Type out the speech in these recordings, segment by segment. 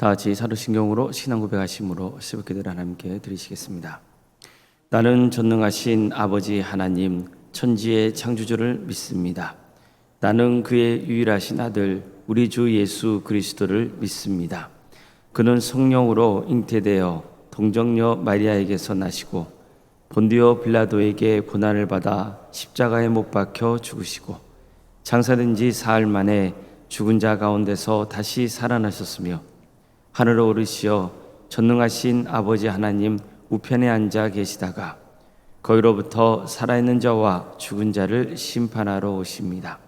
다 같이 사도신경으로 신앙 고백하심으로 새벽기도를 하나님께 드리시겠습니다. 나는 전능하신 아버지 하나님 천지의 창조주를 믿습니다. 나는 그의 유일하신 아들 우리 주 예수 그리스도를 믿습니다. 그는 성령으로 잉태되어 동정녀 마리아에게서 나시고 본디오 빌라도에게 고난을 받아 십자가에 못 박혀 죽으시고 장사된 지 사흘 만에 죽은 자 가운데서 다시 살아나셨으며 하늘로 오르시어 전능하신 아버지 하나님 우편에 앉아 계시다가 거기로부터 살아있는 자와 죽은 자를 심판하러 오십니다.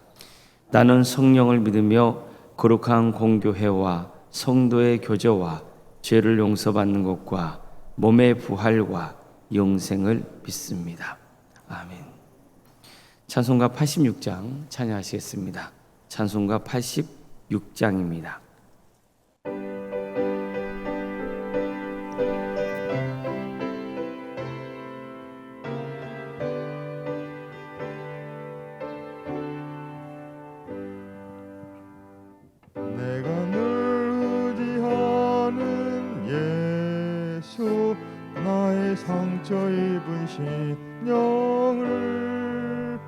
나는 성령을 믿으며 거룩한 공교회와 성도의 교제와 죄를 용서받는 것과 몸의 부활과 영생을 믿습니다. 아멘. 찬송가 86장 찬양하시겠습니다. 찬송가 86장입니다. 상처 입은 심령을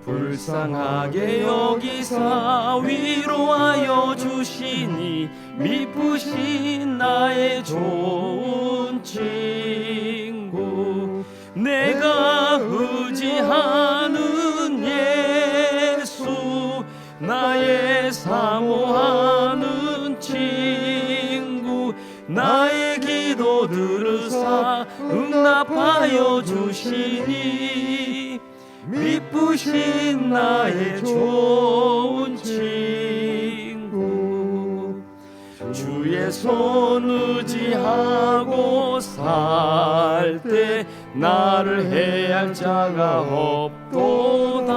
불쌍하게 여기사 위로하여 주시니 미쁘신 나의 좋은 친구 내가 의지하는 예수 나의 사모하는 친구 나의 기도 들으사 응답하여 주시니 미쁘신 나의 좋은 친구 주의 손 의지하고 살 때 나를 해할 자가 없도다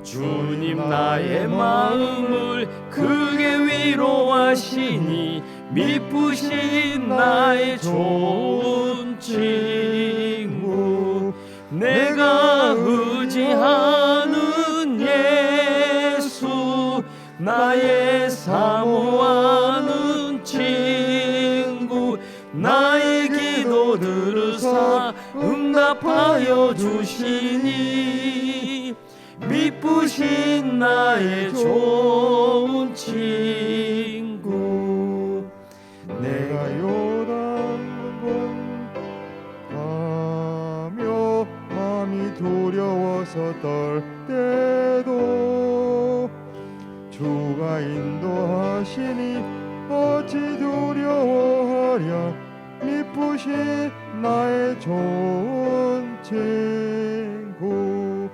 주님 나의 마음을 크게 위로하시니 미쁘신 나의 좋은 친구 내가 의지하는 예수 나의 사모하는 친구 나의 기도 들으사 응답하여 주시니 미쁘신 나의 좋은 친구 내가 요단문 가며 마음이 두려워서 떨 때도 주가 인도하시니 어찌 두려워하랴 미쁘신 나의 좋은 친구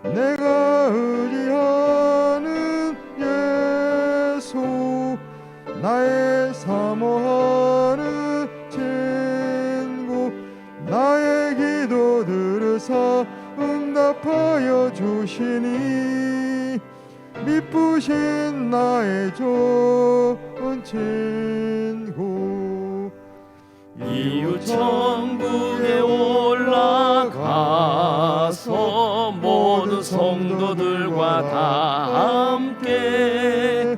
내가 의지하는 예수 나의 사모하는 친구 나의 기도 들으사 응답하여 주시니 미쁘신 나의 좋은 친구 이웃 천국에 올라가서 모든 성도들과 다 함께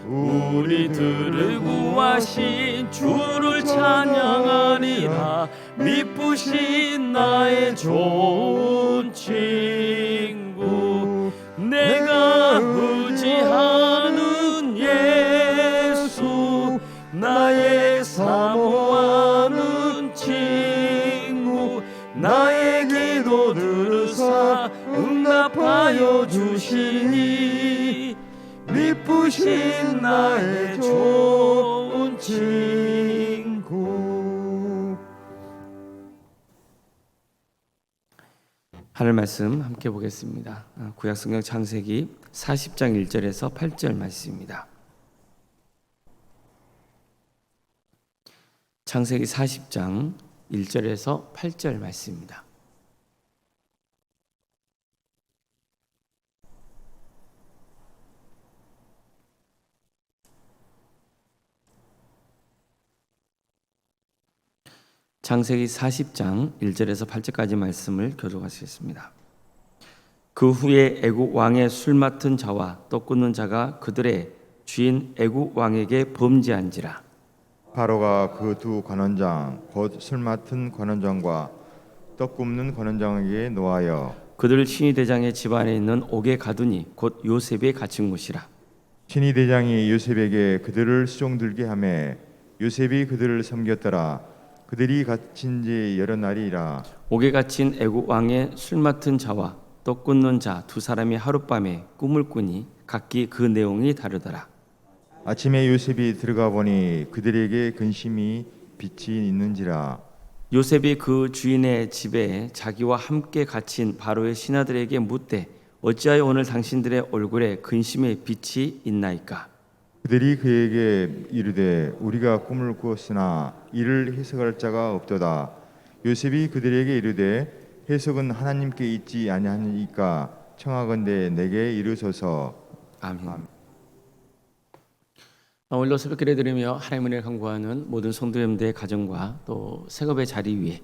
우리들을 구하신 주를 찬양하리라 미쁘신 나의 좋은 친구 내가 의지하는 예수 나의 사모하는 친구 나의 기도 들으사 응답하여 주시니 미쁘신 나의 좋은 친구. 하늘 말씀 함께 보겠습니다. 구약성경 창세기 40장 1절에서 8절 말씀입니다. 창세기 40장 1절에서 8절 말씀입니다. 창세기 40장 1절에서 8절까지 말씀을 교독하시겠습니다. 그 후에 애국 왕의 술 맡은 자와 떡 굽는 자가 그들의 주인 애국 왕에게 범죄한지라. 바로가 그 두 관원장 곧 술 맡은 관원장과 떡 굽는 관원장에게 노하여 그들을 신이 대장의 집안에 있는 옥에 가두니 곧 요셉이 갇힌 곳이라. 신이 대장이 요셉에게 그들을 수종들게 하매 요셉이 그들을 섬겼더라. 그들이 갇힌 지 여러 날이라. 옥에 갇힌 애국 왕의 술 맡은 자와 떡 굽는 자 두 사람이 하룻밤에 꿈을 꾸니 각기 그 내용이 다르더라. 아침에 요셉이 들어가 보니 그들에게 근심이 빛이 있는지라. 요셉이 그 주인의 집에 자기와 함께 갇힌 바로의 신하들에게 묻되 어찌하여 오늘 당신들의 얼굴에 근심의 빛이 있나이까? 그들이 그에게 이르되 우리가 꿈을 꾸었으나 이를 해석할 자가 없도다. 요셉이 그들에게 이르되 해석은 하나님께 있지 아니하니까 청하건대 내게 이르소서. 아멘. 오늘도 새벽 기도를 드리며 하나님의 은혜를 간구하는 모든 성도님들의 가정과 또 생업의 자리 위에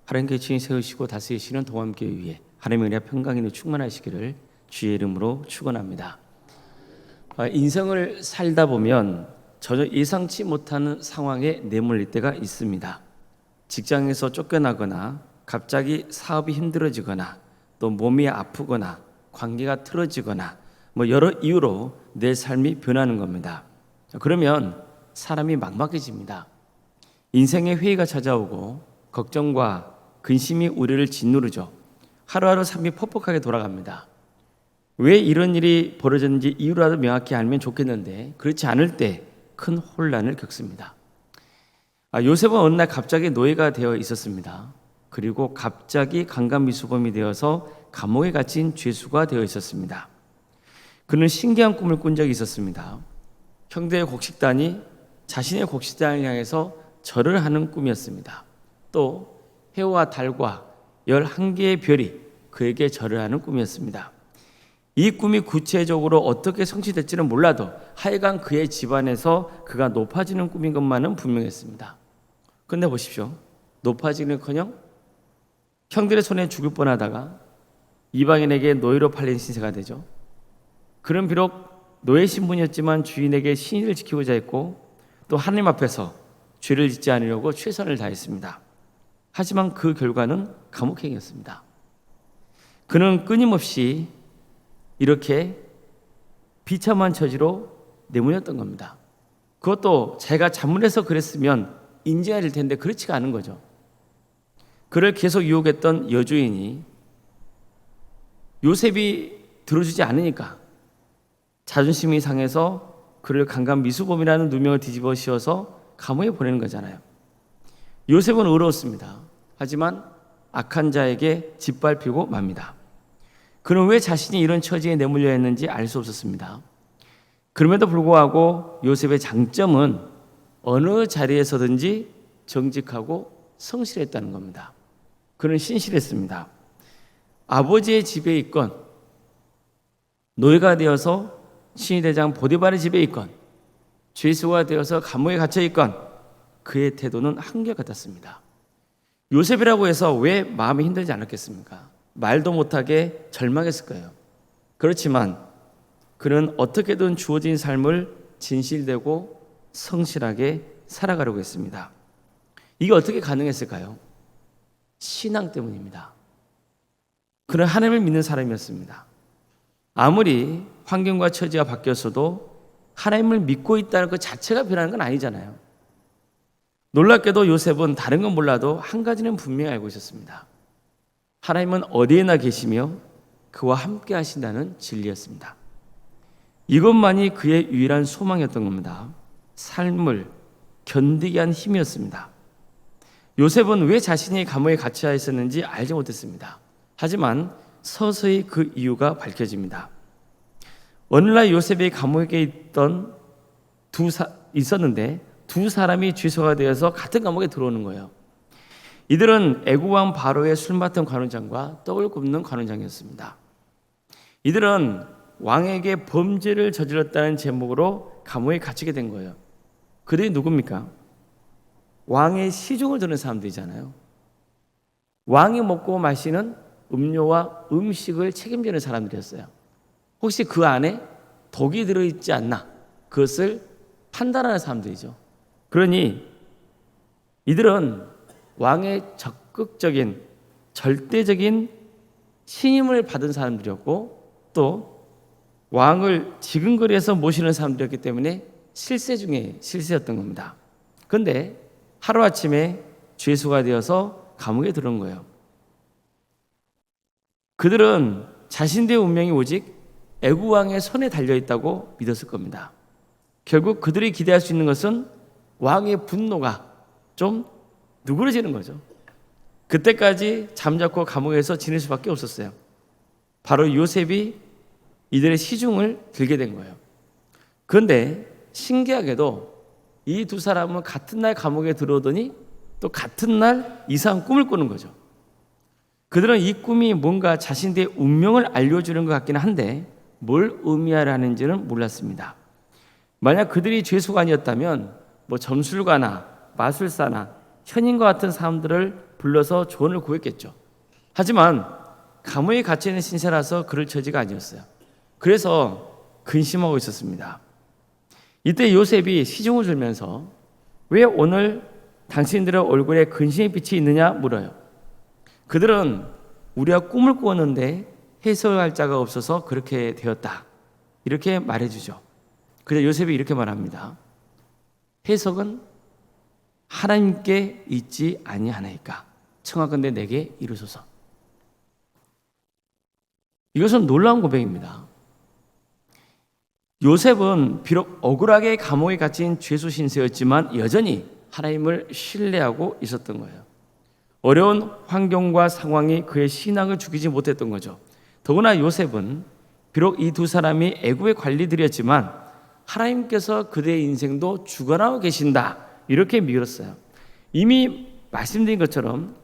하나님께 친히 세우시고 다스리시는 동암교회 위에 하나님의 은혜와 평강이 충만하시기를 주의 이름으로 축원합니다. 인생을 살다 보면 전혀 예상치 못하는 상황에 내몰릴 때가 있습니다. 직장에서 쫓겨나거나 갑자기 사업이 힘들어지거나 또 몸이 아프거나 관계가 틀어지거나 여러 이유로 내 삶이 변하는 겁니다. 그러면 사람이 막막해집니다. 인생의 회의가 찾아오고 걱정과 근심이 우리를 짓누르죠. 하루하루 삶이 퍽퍽하게 돌아갑니다. 왜 이런 일이 벌어졌는지 이유라도 명확히 알면 좋겠는데 그렇지 않을 때 큰 혼란을 겪습니다. 요셉은 어느 날 갑자기 노예가 되어 있었습니다. 그리고 갑자기 강간미수범이 되어서 감옥에 갇힌 죄수가 되어 있었습니다. 그는 신기한 꿈을 꾼 적이 있었습니다. 형제의 곡식단이 자신의 곡식단을 향해서 절을 하는 꿈이었습니다. 또 해와 달과 11개의 별이 그에게 절을 하는 꿈이었습니다. 이 꿈이 구체적으로 어떻게 성취될지는 몰라도 하여간 그의 집안에서 그가 높아지는 꿈인 것만은 분명했습니다. 근데 보십시오. 높아지는커녕 형들의 손에 죽을 뻔하다가 이방인에게 노예로 팔린 신세가 되죠. 그는 비록 노예 신분이었지만 주인에게 신의를 지키고자 했고 또 하나님 앞에서 죄를 짓지 않으려고 최선을 다했습니다. 하지만 그 결과는 감옥행이었습니다. 그는 끊임없이 이렇게 비참한 처지로 내몰렸던 겁니다. 그것도 자기가 잘못해서 그랬으면 인정해야 될 텐데 그렇지가 않은 거죠. 그를 계속 유혹했던 여주인이 요셉이 들어주지 않으니까 자존심이 상해서 그를 강간미수범이라는 누명을 뒤집어 씌워서 감옥에 보내는 거잖아요. 요셉은 의로웠습니다. 하지만 악한 자에게 짓밟히고 맙니다. 그는 왜 자신이 이런 처지에 내몰려 했는지 알 수 없었습니다. 그럼에도 불구하고 요셉의 장점은 어느 자리에서든지 정직하고 성실했다는 겁니다. 그는 신실했습니다. 아버지의 집에 있건 노예가 되어서 신의대장 보디발의 집에 있건 죄수가 되어서 감옥에 갇혀 있건 그의 태도는 한결같았습니다. 요셉이라고 해서 왜 마음이 힘들지 않았겠습니까? 말도 못하게 절망했을 거예요. 그렇지만 그는 어떻게든 주어진 삶을 진실되고 성실하게 살아가려고 했습니다. 이게 어떻게 가능했을까요? 신앙 때문입니다. 그는 하나님을 믿는 사람이었습니다. 아무리 환경과 처지가 바뀌었어도 하나님을 믿고 있다는 것 자체가 변하는 건 아니잖아요. 놀랍게도 요셉은 다른 건 몰라도 한 가지는 분명히 알고 있었습니다. 하나님은 어디에나 계시며 그와 함께 하신다는 진리였습니다. 이것만이 그의 유일한 소망이었던 겁니다. 삶을 견디게 한 힘이었습니다. 요셉은 왜 자신이 감옥에 갇혀 있었는지 알지 못했습니다. 하지만 서서히 그 이유가 밝혀집니다. 어느 날 요셉이 감옥에 있었는데 두 사람이 죄수가 되어서 같은 감옥에 들어오는 거예요. 이들은 애국왕 바로의 술 맡은 관원장과 떡을 굽는 관원장이었습니다. 이들은 왕에게 범죄를 저질렀다는 제목으로 감옥에 갇히게 된 거예요. 그들이 누굽니까? 왕의 시중을 드는 사람들이잖아요. 왕이 먹고 마시는 음료와 음식을 책임지는 사람들이었어요. 혹시 그 안에 독이 들어있지 않나? 그것을 판단하는 사람들이죠. 그러니 이들은 왕의 적극적인 절대적인 신임을 받은 사람들이었고 또 왕을 지근거리에서 모시는 사람들이었기 때문에 실세 중에 실세였던 겁니다. 그런데 하루아침에 죄수가 되어서 감옥에 들어온 거예요. 그들은 자신들의 운명이 오직 애굽 왕의 손에 달려있다고 믿었을 겁니다. 결국 그들이 기대할 수 있는 것은 왕의 분노가 좀 누그러지는 거죠. 그때까지 잠자코 감옥에서 지낼 수밖에 없었어요. 바로 요셉이 이들의 시중을 들게 된 거예요. 그런데 신기하게도 이 두 사람은 같은 날 감옥에 들어오더니 또 같은 날 이상한 꿈을 꾸는 거죠. 그들은 이 꿈이 뭔가 자신들의 운명을 알려주는 것 같기는 한데 뭘 의미하라는지는 몰랐습니다. 만약 그들이 죄수가 아니었다면 뭐 점술가나 마술사나 현인과 같은 사람들을 불러서 조언을 구했겠죠. 하지만 감옥에 갇혀 있는 신세라서 그럴 처지가 아니었어요. 그래서 근심하고 있었습니다. 이때 요셉이 시중을 들면서 왜 오늘 당신들의 얼굴에 근심의 빛이 있느냐 물어요. 그들은 우리가 꿈을 꾸었는데 해석할 자가 없어서 그렇게 되었다, 이렇게 말해주죠. 그래서 요셉이 이렇게 말합니다. 해석은 하나님께 있지 아니하나이까 청하건대 내게 이루소서. 이것은 놀라운 고백입니다. 요셉은 비록 억울하게 감옥에 갇힌 죄수 신세였지만 여전히 하나님을 신뢰하고 있었던 거예요. 어려운 환경과 상황이 그의 신앙을 죽이지 못했던 거죠. 더구나 요셉은 비록 이 두 사람이 애굽의 관리들이었지만 하나님께서 그들의 인생도 주관하고 계신다, 이렇게 믿었어요. 이미 말씀드린 것처럼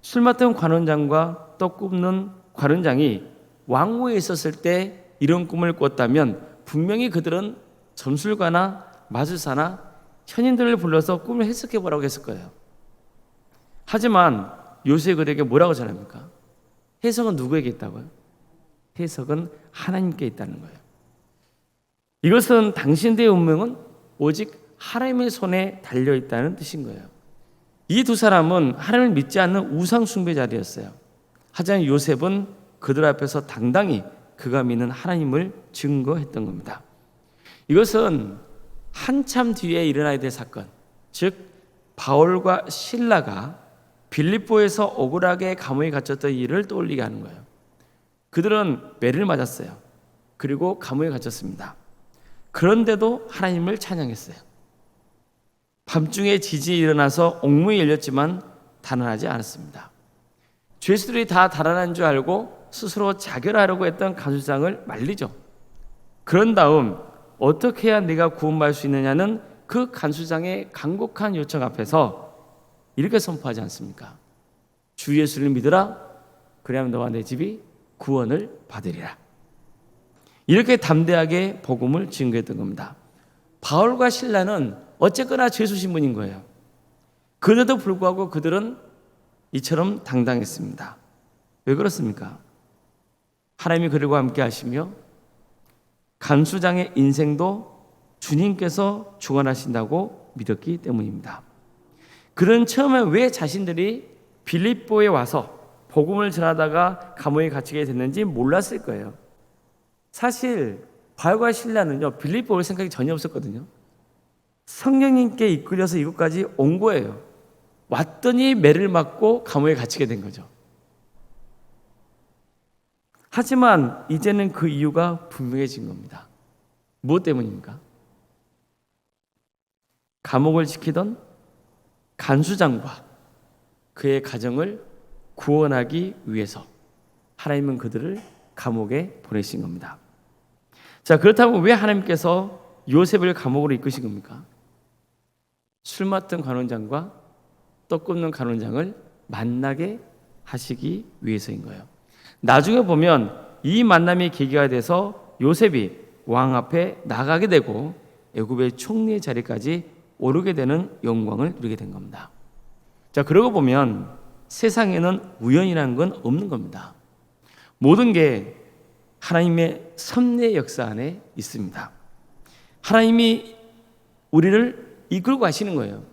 술 맡은 관원장과 떡 굽는 관원장이 왕궁에 있었을 때 이런 꿈을 꿨다면 분명히 그들은 점술가나 마술사나 현인들을 불러서 꿈을 해석해 보라고 했을 거예요. 하지만 요셉이 그들에게 뭐라고 전합니까? 해석은 누구에게 있다고요? 해석은 하나님께 있다는 거예요. 이것은 당신들의 운명은 오직 하나님의 손에 달려있다는 뜻인 거예요. 이 두 사람은 하나님을 믿지 않는 우상 숭배자들이었어요. 하지만 요셉은 그들 앞에서 당당히 그가 믿는 하나님을 증거했던 겁니다. 이것은 한참 뒤에 일어나야 될 사건, 즉 바울과 실라가 빌립보에서 억울하게 감옥에 갇혔던 일을 떠올리게 하는 거예요. 그들은 매를 맞았어요. 그리고 감옥에 갇혔습니다. 그런데도 하나님을 찬양했어요. 밤중에 지진이 일어나서 옥문이 열렸지만 달아나지 않았습니다. 죄수들이 다 달아난 줄 알고 스스로 자결하려고 했던 간수장을 말리죠. 그런 다음 어떻게 해야 내가 구원받을 수 있느냐는 그 간수장의 간곡한 요청 앞에서 이렇게 선포하지 않습니까? 주 예수를 믿으라, 그래야만 너와 내 집이 구원을 받으리라. 이렇게 담대하게 복음을 증거했던 겁니다. 바울과 실라는 어쨌거나 죄수 신분인 거예요. 그런데도 불구하고 그들은 이처럼 당당했습니다. 왜 그렇습니까? 하나님이 그들과 함께 하시며 간수장의 인생도 주님께서 주관하신다고 믿었기 때문입니다. 그들은 처음에 왜 자신들이 빌립보에 와서 복음을 전하다가 감옥에 갇히게 됐는지 몰랐을 거예요. 사실 바울과 실라는요, 빌립보 올 생각이 전혀 없었거든요. 성령님께 이끌려서 이곳까지 온 거예요. 왔더니 매를 맞고 감옥에 갇히게 된 거죠. 하지만 이제는 그 이유가 분명해진 겁니다. 무엇 때문입니까? 감옥을 지키던 간수장과 그의 가정을 구원하기 위해서 하나님은 그들을 감옥에 보내신 겁니다. 자, 그렇다면 왜 하나님께서 요셉을 감옥으로 이끄신 겁니까? 술 맡은 관원장과 떡 굽는 관원장을 만나게 하시기 위해서인 거예요. 나중에 보면 이 만남이 계기가 돼서 요셉이 왕 앞에 나가게 되고 애굽의 총리의 자리까지 오르게 되는 영광을 누리게 된 겁니다. 자, 그러고 보면 세상에는 우연이라는 건 없는 겁니다. 모든 게 하나님의 섭리의 역사 안에 있습니다. 하나님이 우리를 이끌고 가시는 거예요.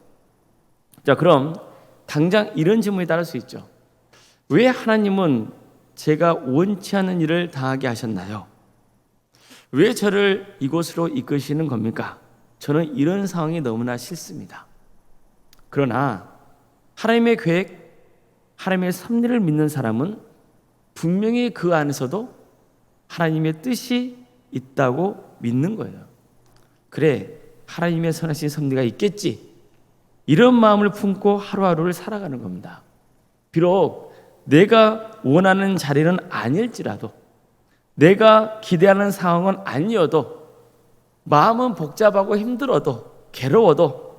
자, 그럼 당장 이런 질문이 따를 수 있죠. 왜 하나님은 제가 원치 않는 일을 당하게 하셨나요? 왜 저를 이곳으로 이끄시는 겁니까? 저는 이런 상황이 너무나 싫습니다. 그러나 하나님의 계획, 하나님의 섭리를 믿는 사람은 분명히 그 안에서도 하나님의 뜻이 있다고 믿는 거예요. 그래, 하나님의 선하신 섭리가 있겠지. 이런 마음을 품고 하루하루를 살아가는 겁니다. 비록 내가 원하는 자리는 아닐지라도, 내가 기대하는 상황은 아니어도, 마음은 복잡하고 힘들어도, 괴로워도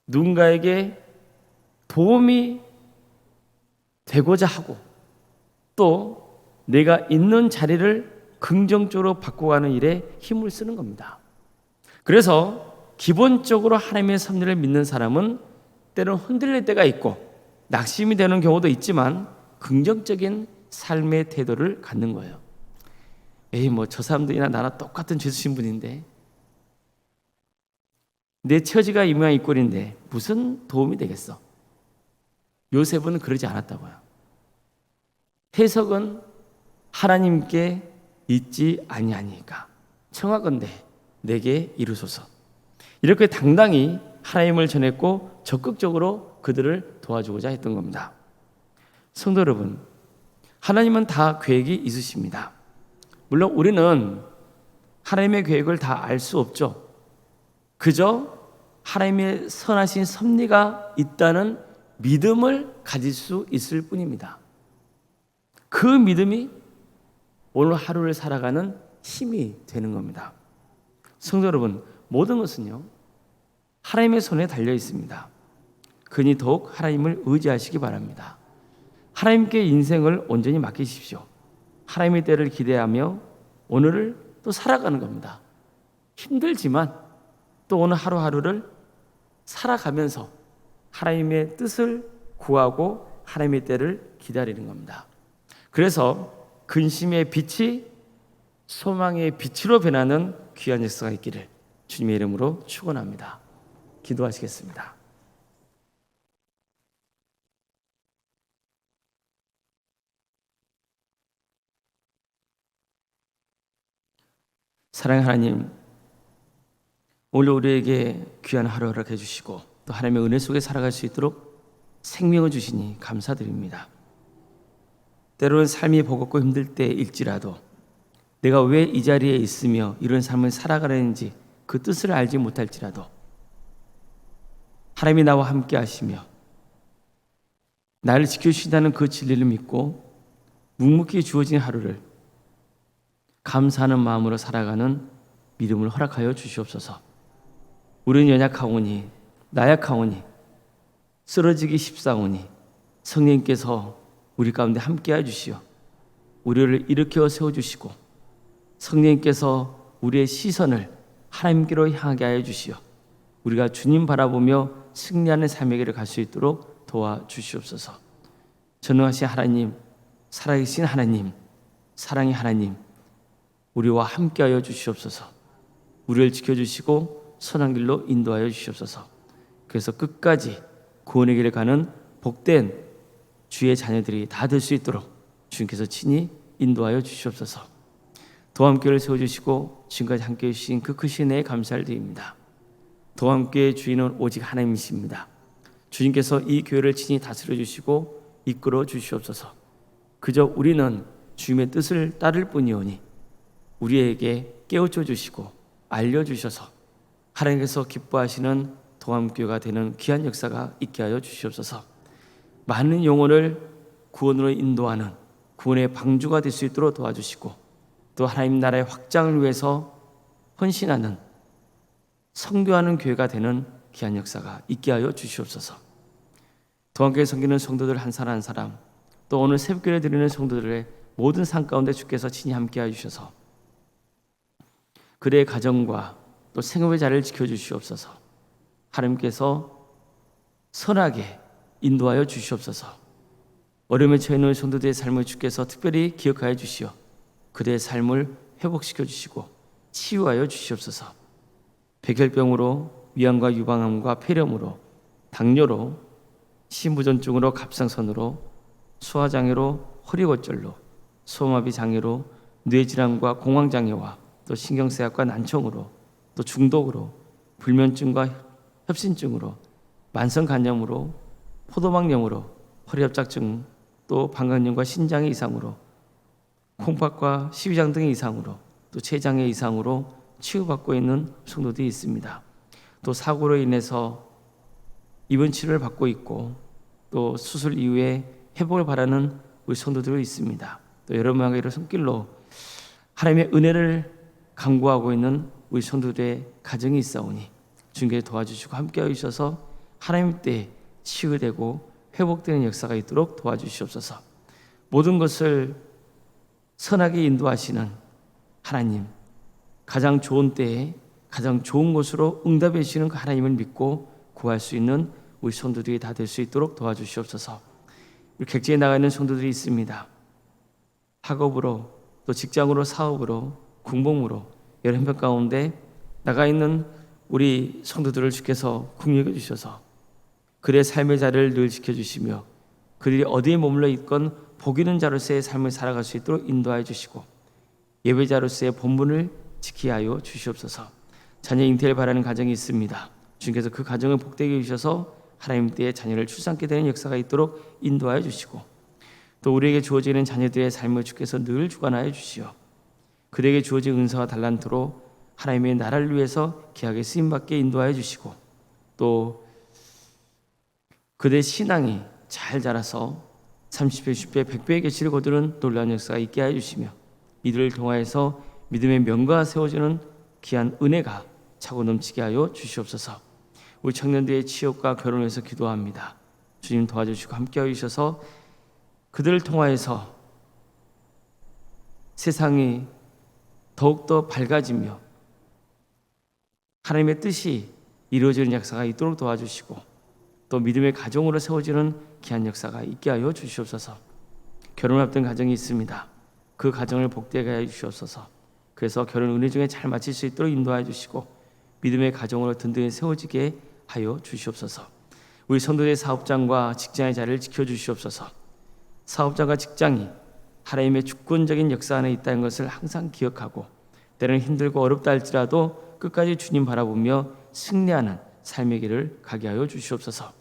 누군가에게 도움이 되고자 하고, 또 내가 있는 자리를 긍정적으로 바꿔가는 일에 힘을 쓰는 겁니다. 그래서 기본적으로 하나님의 섭리를 믿는 사람은 때로는 흔들릴 때가 있고 낙심이 되는 경우도 있지만 긍정적인 삶의 태도를 갖는 거예요. 에이, 뭐 저 사람들이나 나랑 똑같은 죄 지신 분인데, 내 처지가 이 모양 이 꼴인데 무슨 도움이 되겠어? 요셉은 그러지 않았다고요. 해석은 하나님께 있지 아니하니까 청하건대 내게 이루소서. 이렇게 당당히 하나님을 전했고 적극적으로 그들을 도와주고자 했던 겁니다. 성도 여러분, 하나님은 다 계획이 있으십니다. 물론 우리는 하나님의 계획을 다 알 수 없죠. 그저 하나님의 선하신 섭리가 있다는 믿음을 가질 수 있을 뿐입니다. 그 믿음이 오늘 하루를 살아가는 힘이 되는 겁니다. 성도 여러분, 모든 것은요 하나님의 손에 달려 있습니다. 그니 더욱 하나님을 의지하시기 바랍니다. 하나님께 인생을 온전히 맡기십시오. 하나님의 때를 기대하며 오늘을 또 살아가는 겁니다. 힘들지만 또 오늘 하루하루를 살아가면서 하나님의 뜻을 구하고 하나님의 때를 기다리는 겁니다. 그래서 근심의 빛이 소망의 빛으로 변하는 귀한 역사가 있기를 주님의 이름으로 축원합니다. 기도하시겠습니다. 사랑하는 하나님, 오늘 우리에게 귀한 하루 허락해 주시고 또 하나님의 은혜 속에 살아갈 수 있도록 생명을 주시니 감사드립니다. 때로는 삶이 버겁고 힘들 때일지라도 내가 왜 이 자리에 있으며 이런 삶을 살아가려는지 그 뜻을 알지 못할지라도 하나님이 나와 함께 하시며 나를 지켜주신다는 그 진리를 믿고 묵묵히 주어진 하루를 감사하는 마음으로 살아가는 믿음을 허락하여 주시옵소서. 우리는 연약하오니 나약하오니 쓰러지기 십사오니 성령님께서 우리 가운데 함께해 주시어 우리를 일으켜 세워주시고 성령님께서 우리의 시선을 하나님께로 향하게 하여 주시어 우리가 주님 바라보며 승리하는 삶의 길을 갈 수 있도록 도와주시옵소서. 전능하신 하나님, 살아계신 하나님, 사랑의 하나님, 우리와 함께하여 주시옵소서. 우리를 지켜주시고 선한 길로 인도하여 주시옵소서. 그래서 끝까지 구원의 길을 가는 복된 주의 자녀들이 다 될 수 있도록 주님께서 친히 인도하여 주시옵소서. 도함교회를 세워주시고 지금까지 함께해 주신 그 크신 은혜에 감사를 드립니다. 도함교회의 주인은 오직 하나님이십니다. 주님께서 이 교회를 친히 다스려 주시고 이끌어 주시옵소서. 그저 우리는 주님의 뜻을 따를 뿐이오니 우리에게 깨우쳐 주시고 알려주셔서 하나님께서 기뻐하시는 도함교회가 되는 귀한 역사가 있게 하여 주시옵소서. 많은 영혼을 구원으로 인도하는 구원의 방주가 될 수 있도록 도와주시고 또 하나님 나라의 확장을 위해서 헌신하는 선교하는 교회가 되는 귀한 역사가 있게 하여 주시옵소서. 도함교회 섬기는 성도들 한 사람 한 사람 또 오늘 새벽기를 드리는 성도들의 모든 삶 가운데 주께서 친히 함께해 주셔서 그들의 가정과 또 생업의 자리를 지켜주시옵소서. 하나님께서 선하게 인도하여 주시옵소서. 어려움에 처해 있는 성도들의 삶을 주께서 특별히 기억하여 주시어 그들의 삶을 회복시켜 주시고 치유하여 주시옵소서. 백혈병으로, 위암과 유방암과 폐렴으로, 당뇨로, 심부전증으로, 갑상선으로, 소화장애로, 허리골절로, 소마비 장애로, 뇌질환과 공황장애와 또 신경쇠약과 난청으로, 또 중독으로, 불면증과 협신증으로, 만성간염으로, 포도막염으로, 허리협착증, 또 방광염과 신장의 이상으로, 콩팥과 시위장 등의 이상으로, 또 췌장의 이상으로 치유받고 있는 성도들이 있습니다. 또 사고로 인해서 입원 치료를 받고 있고 또 수술 이후에 회복을 바라는 우리 성도들이 있습니다. 또 여러 명의 손길로 하나님의 은혜를 간구하고 있는 우리 성도들의 가정이 있사오니 주님께 도와주시고 함께하여 주셔서 하나님 때 치유되고 회복되는 역사가 있도록 도와주시옵소서. 모든 것을 선하게 인도하시는 하나님, 가장 좋은 때에 가장 좋은 곳으로 응답해 주시는 그 하나님을 믿고 구할 수 있는 우리 성도들이 다 될 수 있도록 도와주시옵소서. 우리 객지에 나가 있는 성도들이 있습니다. 학업으로 또 직장으로 사업으로 군복무로 여러 형편 가운데 나가 있는 우리 성도들을 주께서 긍휼히 주셔서 그들의 삶의 자리를 늘 지켜주시며 그들이 어디에 머물러 있건 복 있는 자로서의 삶을 살아갈 수 있도록 인도하여 주시고 예배자로서의 본분을 지키게 하여 주시옵소서. 자녀 잉태를 바라는 가정이 있습니다. 주님께서 그 가정을 복되게 해주셔서 하나님 때에 자녀를 출산케 되는 역사가 있도록 인도하여 주시고 또 우리에게 주어지는 자녀들의 삶을 주께서 늘 주관하여 주시어 그들에게 주어진 은사와 달란트로 하나님의 나라를 위해서 귀하게 쓰임받게 인도하여 주시고 또 그들의 신앙이 잘 자라서 30배, 10배, 100배의 계시를 거두는 놀라운 역사가 있게 하여 주시며 이들을 통하여서 믿음의 명가가 세워지는 귀한 은혜가 차고 넘치게 하여 주시옵소서. 우리 청년들의 취업과 결혼을 위해서 기도합니다. 주님 도와주시고 함께하여 주셔서 그들을 통하여서 세상이 더욱더 밝아지며 하나님의 뜻이 이루어지는 역사가 있도록 도와주시고 또 믿음의 가정으로 세워지는 귀한 역사가 있게 하여 주시옵소서. 결혼을 앞둔 가정이 있습니다. 그 가정을 복되게 하여 주시옵소서. 그래서 결혼 은혜 중에 잘 마칠 수 있도록 인도하여 주시고 믿음의 가정으로 든든히 세워지게 하여 주시옵소서. 우리 성도의 사업장과 직장의 자리를 지켜주시옵소서. 사업장과 직장이 하나님의 주권적인 역사 안에 있다는 것을 항상 기억하고 때로는 힘들고 어렵다 할지라도 끝까지 주님 바라보며 승리하는 삶의 길을 가게 하여 주시옵소서.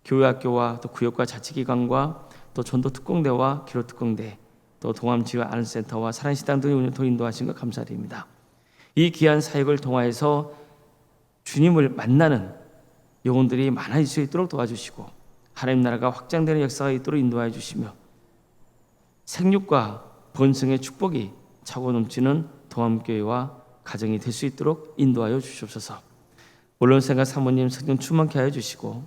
교회 학교와 또 구역과 자치기관과 또 전도 특공대와 기로 특공대 또 동암지원 아는센터와 사랑식당 등의 운영토 인도하신 것 감사드립니다. 이 귀한 사역을 통하여서 주님을 만나는 영혼들이 많아질 수 있도록 도와주시고 하나님 나라가 확장되는 역사가 있도록 인도하여 주시며 생육과 번성의 축복이 차고 넘치는 동암교회와 가정이 될 수 있도록 인도하여 주시옵소서. 원론생과 사모님 성령 충만케 하여 주시고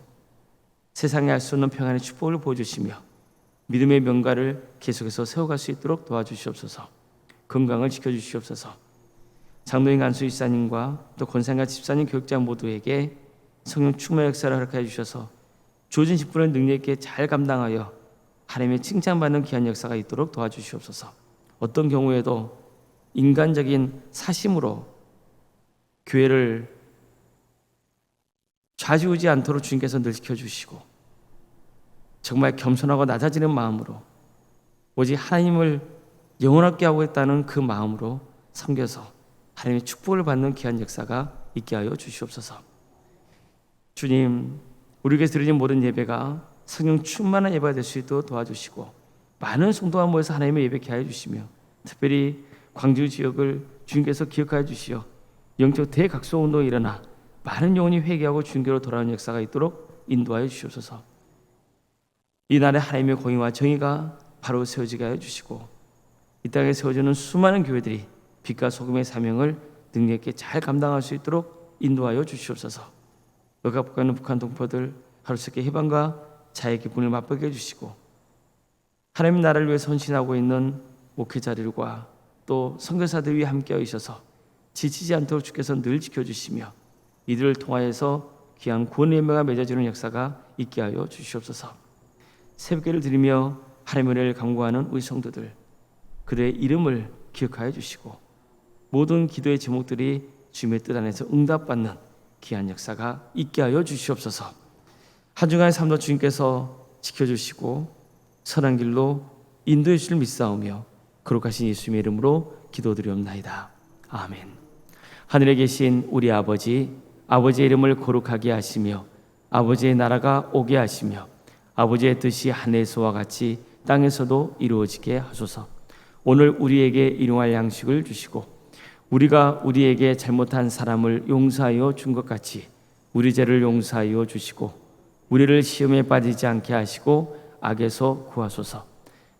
세상에 알 수 없는 평안의 축복을 보여주시며 믿음의 명가를 계속해서 세워갈 수 있도록 도와주시옵소서. 건강을 지켜주시옵소서. 장로인 안수 이사님과 또 권사님과 집사님 교육장 모두에게 성령 충만 역사를 허락하여 주셔서 주어진 직분을 능력 있게 잘 감당하여 하나님의 칭찬받는 귀한 역사가 있도록 도와주시옵소서. 어떤 경우에도 인간적인 사심으로 교회를 좌지우지 않도록 주님께서 늘 지켜주시고 정말 겸손하고 낮아지는 마음으로 오직 하나님을 영원하게 하고있다는 그 마음으로 섬겨서 하나님의 축복을 받는 귀한 역사가 있게 하여 주시옵소서. 주님, 우리에게 드리는 모든 예배가 성령 충만한 예배가 될 수 있도록 도와주시고 많은 성도가 모여서 하나님의 예배케 하여 주시며 특별히 광주 지역을 주님께서 기억하여 주시어 영적 대각성운동이 일어나 많은 영혼이 회개하고 주님께로 돌아오는 역사가 있도록 인도하여 주시옵소서. 이 날에 하나님의 공의와 정의가 바로 세워지게 하여 주시고 이 땅에 세워지는 수많은 교회들이 빛과 소금의 사명을 능력 있게 잘 감당할 수 있도록 인도하여 주시옵소서. 억압과 있는 북한 동포들 하루새끼 해방과 자의 기쁨을 맛보게 해주시고 하나님 나라를 위해 헌신하고 있는 목회자들과 또 선교사들 위에 함께하여 주셔서 지치지 않도록 주께서 늘 지켜주시며 이들을 통하여서 귀한 구원의 열매가 맺어지는 역사가 있게 하여 주시옵소서. 새벽기를 드리며 하나님의 은혜를 간구하는 우리 성도들 그들의 이름을 기억하여 주시고 모든 기도의 제목들이 주님의 뜻 안에서 응답받는 귀한 역사가 있게 하여 주시옵소서. 한 주간의 삶도 주님께서 지켜주시고 선한 길로 인도해 주실 믿사오며 거룩하신 예수님의 이름으로 기도드리옵나이다. 아멘. 하늘에 계신 우리 아버지, 아버지의 이름을 거룩하게 하시며 아버지의 나라가 오게 하시며 아버지의 뜻이 하늘에서와 같이 땅에서도 이루어지게 하소서. 오늘 우리에게 일용할 양식을 주시고 우리가 우리에게 잘못한 사람을 용서하여 준 것 같이 우리 죄를 용서하여 주시고 우리를 시험에 빠지지 않게 하시고 악에서 구하소서.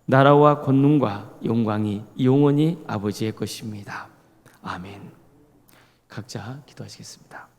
나라와 권능과 영광이 영원히 아버지의 것입니다. 아멘. 각자 기도하시겠습니다.